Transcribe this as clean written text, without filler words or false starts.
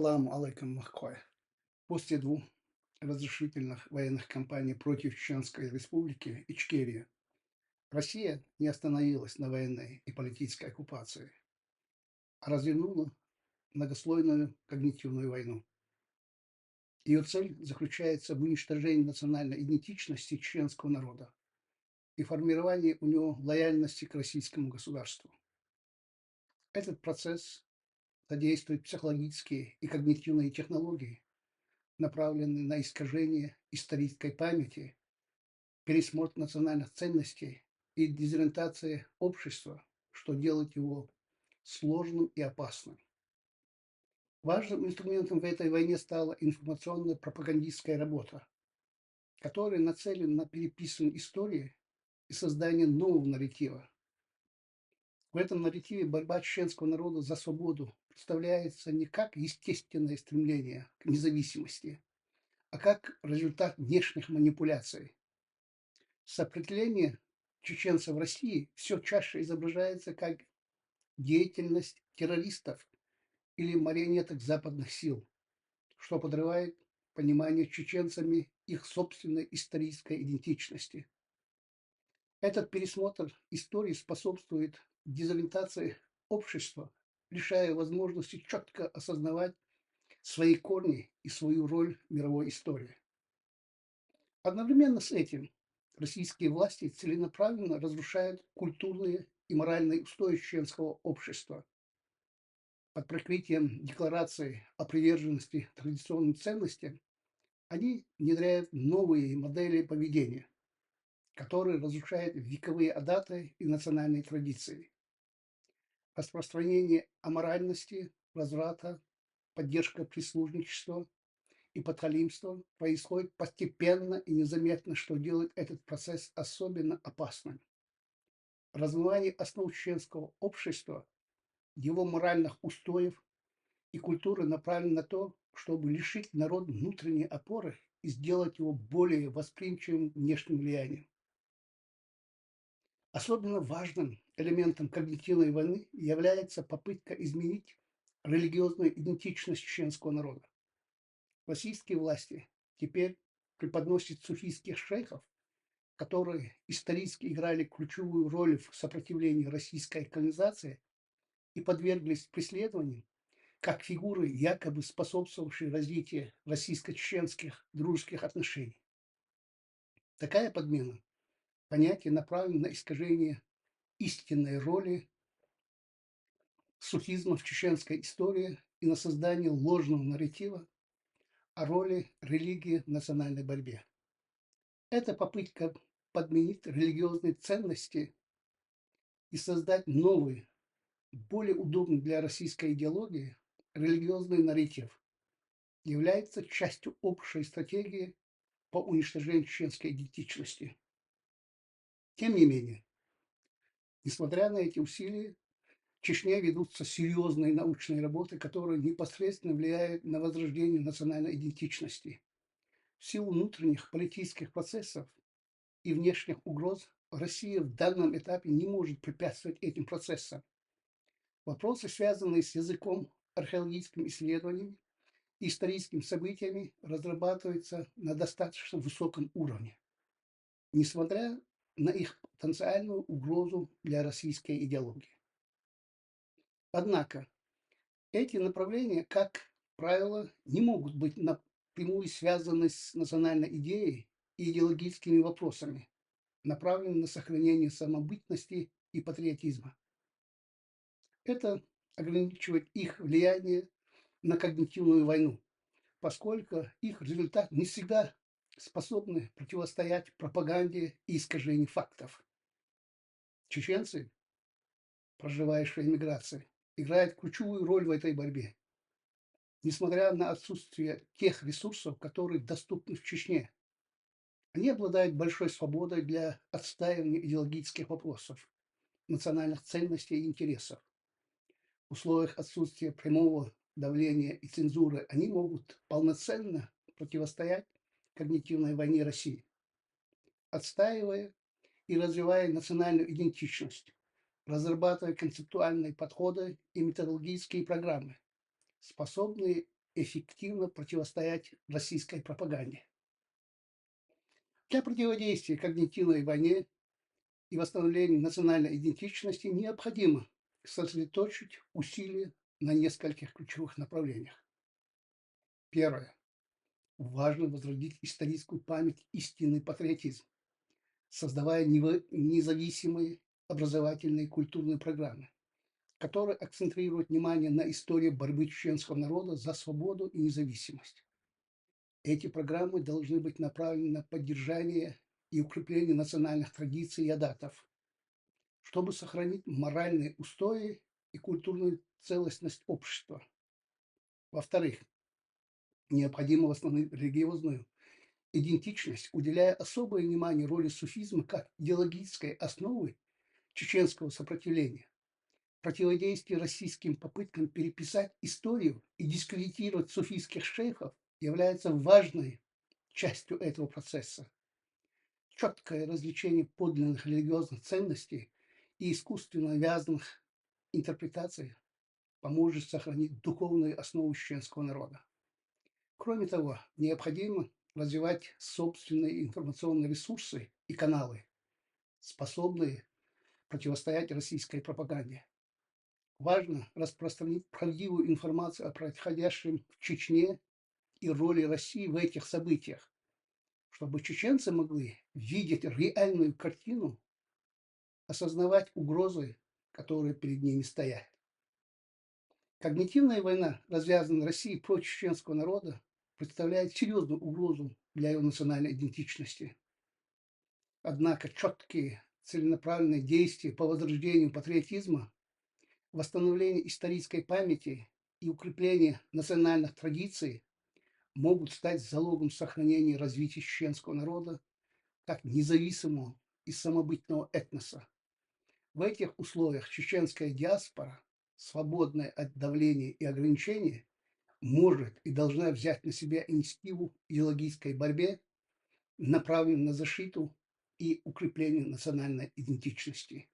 Ассаламу алейкум, Махкой. После двух разрешительных военных кампаний против Чеченской Республики Ичкерия Россия не остановилась на военной и политической оккупации, а развернула многослойную когнитивную войну. Ее цель заключается в уничтожении национальной идентичности чеченского народа и формировании у него лояльности к российскому государству. Этот процесс задействует психологические и когнитивные технологии, направленные на искажение исторической памяти, пересмотр национальных ценностей и дезориентация общества, что делает его сложным и опасным. Важным инструментом в этой войне стала информационная пропагандистская работа, которая нацелена на переписывание истории и создание нового нарратива. В этом нарративе борьба чеченского народа за свободу представляется не как естественное стремление к независимости, а как результат внешних манипуляций. Сопротивление чеченцев в России все чаще изображается как деятельность террористов или марионеток западных сил, что подрывает понимание чеченцами их собственной исторической идентичности. Этот пересмотр истории способствует дезориентации общества, лишая возможности четко осознавать свои корни и свою роль в мировой истории. Одновременно с этим российские власти целенаправленно разрушают культурные и моральные устои чеченского общества. Под прикрытием декларации о приверженности традиционным ценностям они внедряют новые модели поведения, которые разрушают вековые адаты и национальные традиции. Распространение аморальности, разврата, поддержка прислужничества и подхалимства происходит постепенно и незаметно, что делает этот процесс особенно опасным. Размывание основ чеченского общества, его моральных устоев и культуры направлено на то, чтобы лишить народ внутренней опоры и сделать его более восприимчивым к внешним влияниям. Особенно важным элементом когнитивной войны является попытка изменить религиозную идентичность чеченского народа. Российские власти теперь преподносят суфийских шейхов, которые исторически играли ключевую роль в сопротивлении российской колонизации и подверглись преследованию, как фигуры, якобы способствовавшие развитию российско-чеченских дружеских отношений. Такая подмена понятия направлена на искажение истинной роли суфизма в чеченской истории и на создание ложного нарратива о роли религии в национальной борьбе. Это попытка подменить религиозные ценности и создать новый, более удобный для российской идеологии религиозный нарратив, является частью общей стратегии по уничтожению чеченской идентичности. Тем не менее, несмотря на эти усилия, в Чечне ведутся серьезные научные работы, которые непосредственно влияют на возрождение национальной идентичности. В силу внутренних политических процессов и внешних угроз Россия в данном этапе не может препятствовать этим процессам. Вопросы, связанные с языком, археологическими исследованиями и историческими событиями, разрабатываются на достаточно высоком уровне, несмотря на их потенциальную угрозу для российской идеологии. Однако эти направления, как правило, не могут быть напрямую связаны с национальной идеей и идеологическими вопросами, направленными на сохранение самобытности и патриотизма. Это ограничивает их влияние на когнитивную войну, поскольку их результат не всегда способны противостоять пропаганде и искажению фактов. Чеченцы, проживающие в эмиграции, играют ключевую роль в этой борьбе, несмотря на отсутствие тех ресурсов, которые доступны в Чечне. Они обладают большой свободой для отстаивания идеологических вопросов, национальных ценностей и интересов. В условиях отсутствия прямого давления и цензуры они могут полноценно противостоять когнитивной войне России, отстаивая и развивая национальную идентичность, разрабатывая концептуальные подходы и методологические программы, способные эффективно противостоять российской пропаганде. Для противодействия когнитивной войне и восстановления национальной идентичности необходимо сосредоточить усилия на нескольких ключевых направлениях. Первое. Важно возродить историческую память, истинный патриотизм, создавая независимые образовательные и культурные программы, которые акцентрируют внимание на истории борьбы чеченского народа за свободу и независимость. Эти программы должны быть направлены на поддержание и укрепление национальных традиций и адатов, чтобы сохранить моральные устои и культурную целостность общества. Во-вторых, необходимо восстановить религиозную идентичность, уделяя особое внимание роли суфизма как идеологической основы чеченского сопротивления. Противодействие российским попыткам переписать историю и дискредитировать суфийских шейхов является важной частью этого процесса. Четкое различение подлинных религиозных ценностей и искусственно навязанных интерпретаций поможет сохранить духовную основу чеченского народа. Кроме того, необходимо развивать собственные информационные ресурсы и каналы, способные противостоять российской пропаганде. Важно распространить правдивую информацию о происходящем в Чечне и роли России в этих событиях, чтобы чеченцы могли видеть реальную картину, осознавать угрозы, которые перед ними стоят. Когнитивная война, развязанная Россией против чеченского народа, представляет серьезную угрозу для его национальной идентичности. Однако четкие целенаправленные действия по возрождению патриотизма, восстановлению исторической памяти и укреплению национальных традиций могут стать залогом сохранения и развития чеченского народа как независимого и самобытного этноса. В этих условиях чеченская диаспора, свободная от давления и ограничений, может и должна взять на себя инициативу в идеологической борьбе, направленной на защиту и укрепление национальной идентичности.